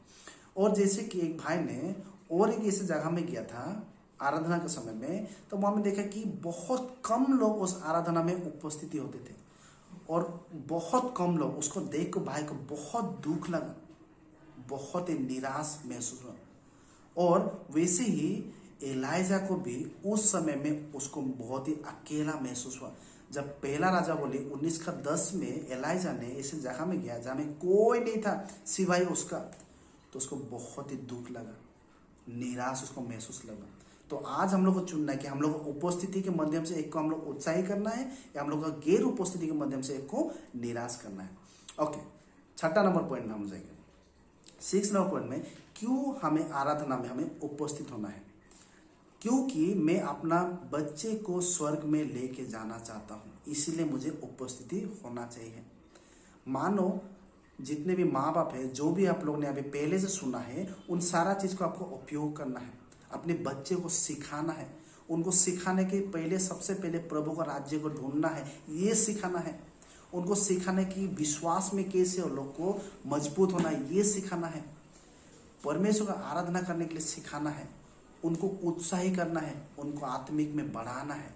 Speaker 1: और जैसे कि एक भाई ने और एक ऐसी जगह में गया था आराधना के समय में, तो वहां में देखा कि बहुत कम लोग उस आराधना में उपस्थिति होते थे और बहुत कम लोग, उसको देख के भाई को बहुत दुख लगा, बहुत ही निराश महसूस हुआ। और वैसे ही एलाइजा को भी उस समय में उसको बहुत ही अकेला महसूस हुआ। जब पहला राजा बोले 19:10 में एलाइजा ने ऐसी जगह में गया जहां में कोई नहीं था सिवाय उसका, तो उसको बहुत ही दुख लगा, निराश उसको महसूस लगा। तो आज हम लोग को चुनना है कि हम लोग उपस्थिति के माध्यम से एक को हम लोग उत्साही करना है या हम लोग का गैर उपस्थिति के माध्यम से एक को निराश करना है। ओके, 6 नंबर पॉइंट में हम जाएंगे। 6 नंबर पॉइंट में क्यों हमें आराधना में हमें उपस्थित होना है। क्योंकि मैं अपना बच्चे को स्वर्ग में लेके जाना चाहता हूँ, इसीलिए मुझे उपस्थिति होना चाहिए। मानो जितने भी माँ बाप है, जो भी आप लोग ने अभी पहले से सुना है, उन सारा चीज को आपको उपयोग करना है, अपने बच्चे को सिखाना है, उनको सिखाने के पहले सबसे पहले प्रभु का राज्य को ढूंढना है, ये सिखाना है। उनको सिखाने की विश्वास में कैसे उन लोग को मजबूत होना है, ये सिखाना है। परमेश्वर का आराधना करने के लिए सिखाना है, उनको उत्साही करना है, उनको आत्मिक में बढ़ाना है,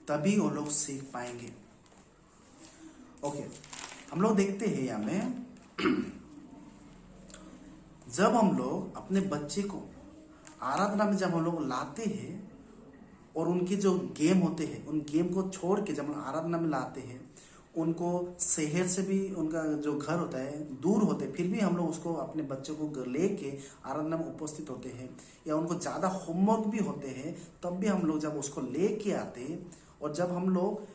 Speaker 1: तभी वो लोग सीख पाएंगे। ओके, हम लोग देखते हैं यहाँ में जब हम लोग अपने बच्चे को आराधना में जब हम लोग लाते हैं और उनके जो गेम होते हैं उन गेम को छोड़ के जब हम आराधना में लाते हैं, उनको शहर से भी उनका जो घर होता है दूर होते, फिर भी हम लोग उसको अपने बच्चों को लेके आराधना में उपस्थित होते हैं, या उनको ज़्यादा होमवर्क भी होते हैं तब भी हम लोग जब उसको लेके आते, और जब हम लोग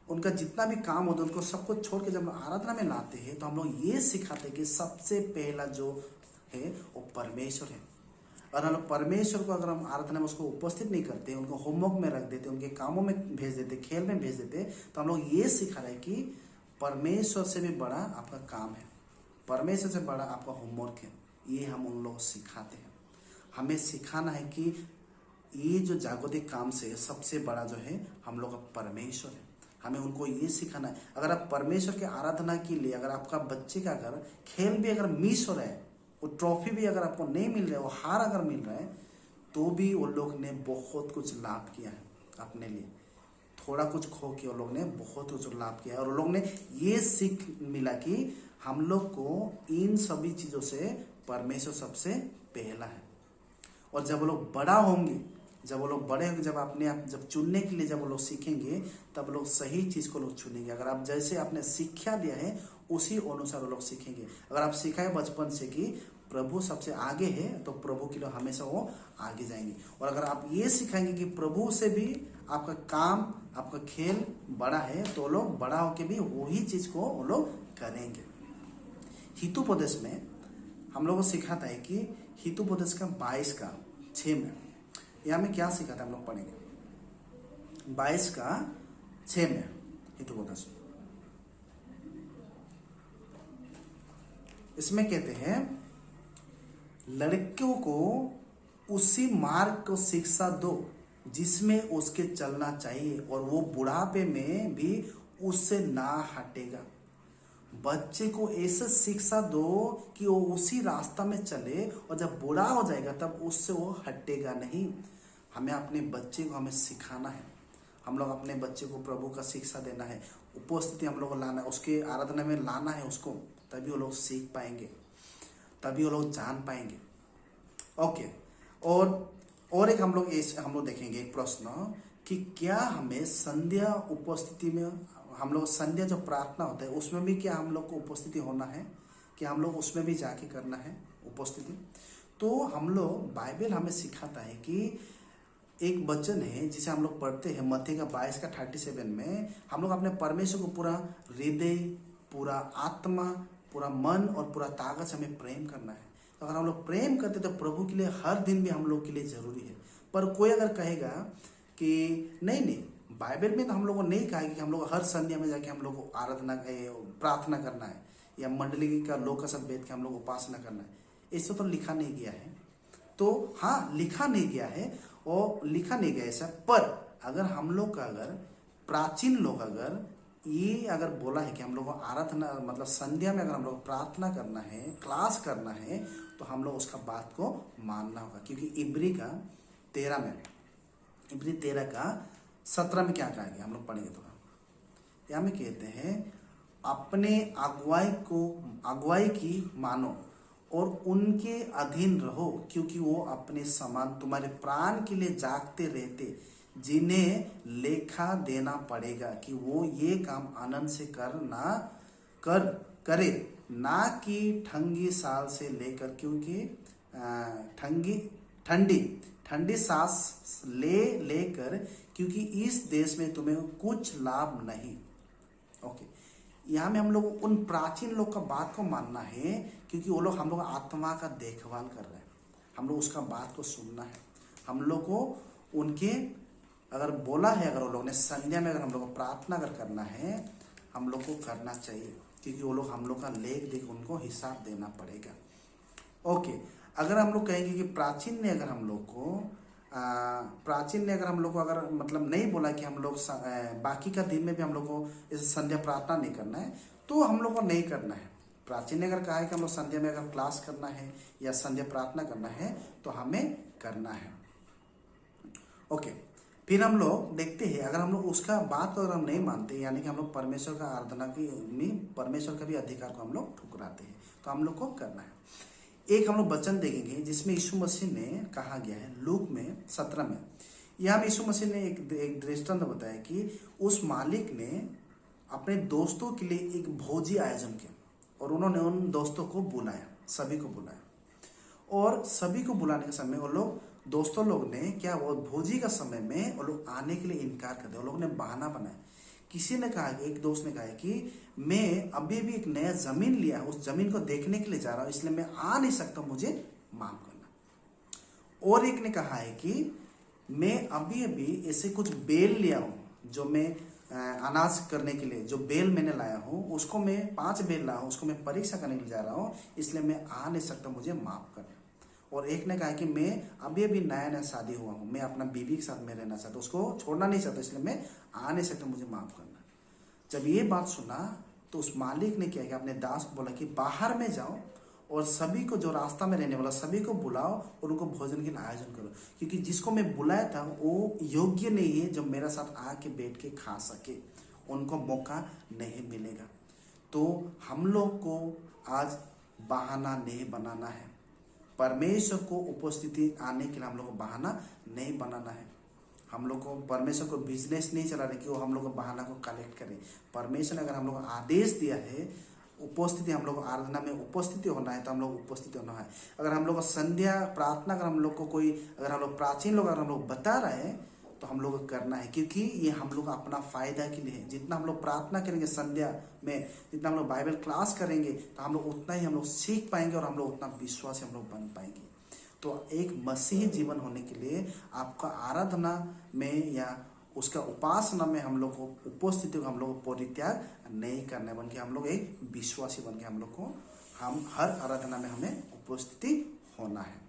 Speaker 1: उनका जितना भी काम होता है उनको सबको छोड़ के जब आराधना में लाते हैं, तो हम लोग ये सिखाते हैं कि सबसे पहला जो है वो परमेश्वर है। और हम लोग परमेश्वर को अगर हम आराधना में उसको उपस्थित नहीं करते, उनको होमवर्क में रख देते, उनके कामों में भेज देते, खेल में भेज देते, तो हम लोग ये सिखा रहे हैं कि परमेश्वर से भी बड़ा आपका काम है, परमेश्वर से बड़ा आपका होमवर्क है। ये हम उन लोग सिखाते हैं। हमें सिखाना है कि ये जो जागतिक काम से सबसे बड़ा जो है हम लोग का परमेश्वर है। हमें उनको ये सिखाना है। अगर आप परमेश्वर के आराधना के लिए, अगर आपका बच्चे का अगर खेल भी अगर मिस हो रहा है, वो ट्रॉफी भी अगर आपको नहीं मिल रहा है, वो हार अगर मिल रहा है, तो भी वो लोग ने बहुत कुछ लाभ किया है अपने लिए। थोड़ा कुछ खो के वो लोग ने बहुत कुछ लाभ किया है, और वो लोग ने ये सीख मिला कि हम लोग को इन सभी चीज़ों से परमेश्वर सबसे पहला है। और जब वो लोग बड़ा होंगे, जब वो लोग बड़े होंगे, जब अपने आप जब चुनने के लिए जब वो लोग सीखेंगे, तब लोग सही चीज़ को लोग चुनेंगे। अगर आप जैसे आपने शिक्षा दिया है उसी अनुसार वो लोग सीखेंगे। अगर आप सिखाए बचपन से कि प्रभु सबसे आगे है, तो प्रभु के लिए हमेशा वो आगे जाएंगे। और अगर आप ये सिखाएंगे कि प्रभु से भी आपका काम, आपका खेल बड़ा है, तो लोग बड़ा होके भी वही चीज़ को वो लोग करेंगे। हितोपदेश में हम लोग को सिखाता है कि हितोपदेश का 22:6 में, यहाँ में क्या सिखाता है हम लोग पढ़ेंगे। 22:6 में हितोपदेश, इसमें कहते हैं, लड़कियों को उसी मार्ग को शिक्षा दो जिसमें उसके चलना चाहिए, और वो बुढ़ापे में भी उससे ना हटेगा। बच्चे को ऐसे शिक्षा दो कि वो उसी रास्ता में चले, और जब बूढ़ा हो जाएगा तब उससे वो हटेगा नहीं। हमें अपने बच्चे को हमें सिखाना है। हम लोग अपने बच्चे को प्रभु का शिक्षा देना है, उपस्थिति हम लोग को लाना है, उसके आराधना में लाना है उसको, तभी वो लोग सीख पाएंगे, तभी वो लोग जान पाएंगे। ओके, और एक हम लोग देखेंगे एक प्रश्न कि क्या हमें संध्या उपस्थिति में, हम लोग संध्या जो प्रार्थना होता है उसमें भी क्या हम लोग को उपस्थिति होना है, कि हम लोग उसमें भी जाके करना है उपस्थिति। तो हम लोग बाइबल हमें सिखाता है कि एक वचन है जिसे हम लोग पढ़ते हैं मत्ती का 22:37 में, हम लोग अपने परमेश्वर को पूरा हृदय, पूरा आत्मा, पूरा मन और पूरा ताकत से हमें प्रेम करना है। तो अगर हम लोग प्रेम करते तो प्रभु के लिए हर दिन भी हम लोग के लिए जरूरी है। पर कोई अगर कहेगा कि नहीं, बाइबल में तो हम लोग को नहीं कहा कि हम लोग हर संध्या में जाके हम लोग को आराधना प्रार्थना करना है, या मंडली का लोग का सब बैठ के हम लोग उपासना करना है, इससे तो लिखा नहीं गया है। तो हाँ, लिखा नहीं गया है, और लिखा नहीं गया ऐसा। पर अगर हम लोग का, अगर प्राचीन लोग अगर ये अगर बोला है कि हम लोग को आराधना मतलब संध्या में अगर हम लोग प्रार्थना करना है, क्लास करना है, तो हम लोग उसका बात को मानना होगा। क्योंकि इब्री 13:17 में क्या कहा गया, हम लोग पढ़ेंगे थोड़ा। यहाँ में कहते हैं, अपने अगुवाई की मानो और उनके अधीन रहो, क्योंकि वो अपने समान तुम्हारे प्राण के लिए जागते रहते, जिन्हें लेखा देना पड़ेगा कि वो ये काम आनंद से करे, ना कि ठंडी साल से लेकर, क्योंकि ठंडी सांस लेकर, क्योंकि इस देश में तुम्हें कुछ लाभ नहीं। ओके, यहाँ में हम लोग उन प्राचीन लोग का बात को मानना है, क्योंकि वो लोग हम लोग आत्मा का देखभाल कर रहे हैं, हम लोग उसका बात को सुनना है। हम लोग को उनके अगर बोला है, अगर वो लोग ने संध्या में अगर हम लोग को प्रार्थना अगर करना है, हम लोग को करना चाहिए, क्योंकि वो लोग हम लोग का लेख देख उनको हिसाब देना पड़ेगा। ओके, अगर हम लोग कहेंगे कि प्राचीन ने अगर हम लोग को प्राचीन ने अगर हम लोग को अगर मतलब नहीं बोला कि हम लोग बाकी का दिन में भी हम लोग को इस संध्या प्रार्थना नहीं करना है, तो हम लोग को नहीं करना है। प्राचीन ने अगर कहा है कि हम लोग संध्या में अगर क्लास करना है या संध्या प्रार्थना करना है तो हमें करना है। ओके, फिर हम लोग देखते हैं, अगर हम लोग उसका बात अगर हम नहीं मानते, यानी कि हम लोग परमेश्वर का आराधना की में परमेश्वर का भी अधिकार को हम लोग ठुकराते हैं, तो हम लोग को करना है। एक हम लोग वचन देखेंगे जिसमें यीशु मसीह ने कहा गया है लूक में 17 में। यहाँ में यीशु मसीह ने एक दृष्टांत बताया कि उस मालिक ने अपने दोस्तों के लिए एक भोजी आयोजन किया और उन्होंने उन दोस्तों को बुलाया, सभी को बुलाया, और सभी को बुलाने के समय वो लोग दोस्तों लोग ने क्या, वो भोजी का समय में वो लोग आने के लिए इनकार कर दिया। वो लोग ने बहाना बनाया। किसी ने कहा, एक दोस्त ने कहा कि मैं अभी भी एक नया जमीन लिया है, उस जमीन को देखने के लिए जा रहा हूं, इसलिए मैं आ नहीं सकता, मुझे माफ करना। और एक ने कहा है कि मैं अभी अभी ऐसे कुछ बेल लिया हूं, जो मैं अनाज करने के लिए जो बेल मैंने लाया हूं, उसको मैं 5 बेल लाया हूं, उसको मैं परीक्षा करने के लिए जा रहा हूं, इसलिए मैं आ नहीं सकता, मुझे माफ करना। और एक ने कहा कि मैं अभी अभी नया नया शादी हुआ हूँ, मैं अपना बीवी के साथ में रहना चाहता हूँ, उसको छोड़ना नहीं चाहता, इसलिए मैं आ नहीं सकता, मुझे माफ करना। जब ये बात सुना तो उस मालिक ने क्या किया, अपने दास को बोला कि बाहर में जाओ और सभी को, जो रास्ता में रहने वाला सभी को बुलाओ और उनको भोजन के लिए आयोजन करो, क्योंकि जिसको मैं बुलाया था वो योग्य नहीं है जो मेरे साथ आके बैठ के खा सके, उनको मौका नहीं मिलेगा। तो हम लोग को आज बहाना नहीं बनाना है, परमेश्वर को उपस्थिति आने के लिए हम लोग को बहाना नहीं बनाना है। हम लोग को परमेश्वर को बिजनेस नहीं चला रहे कि वो हम लोग को बहाना को कलेक्ट करें। परमेश्वर ने अगर हम लोग को आदेश दिया है उपस्थिति, हम लोग को आराधना में उपस्थिति होना है, तो हम लोग उपस्थिति होना है। अगर हम लोग को संध्या प्रार्थना, अगर हम लोग को कोई, अगर हम लोग प्राचीन लोग अगर हम लोग बता रहे हैं तो हम लोग को करना है, क्योंकि ये हम लोग अपना फायदा के लिए है। जितना हम लोग प्रार्थना करेंगे संध्या में, जितना हम लोग बाइबल क्लास करेंगे, तो हम लोग उतना ही हम लोग सीख पाएंगे और हम लोग उतना विश्वासी हम लोग बन पाएंगे। तो एक मसीही जीवन होने के लिए आपका आराधना में या उसका उपासना में हम लोग को उपस्थिति को हम लोग को परित्याग नहीं करना, बल्कि हम लोग एक विश्वासी बन के हम लोग को, हम हर आराधना में हमें उपस्थिति होना है।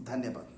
Speaker 1: धन्यवाद।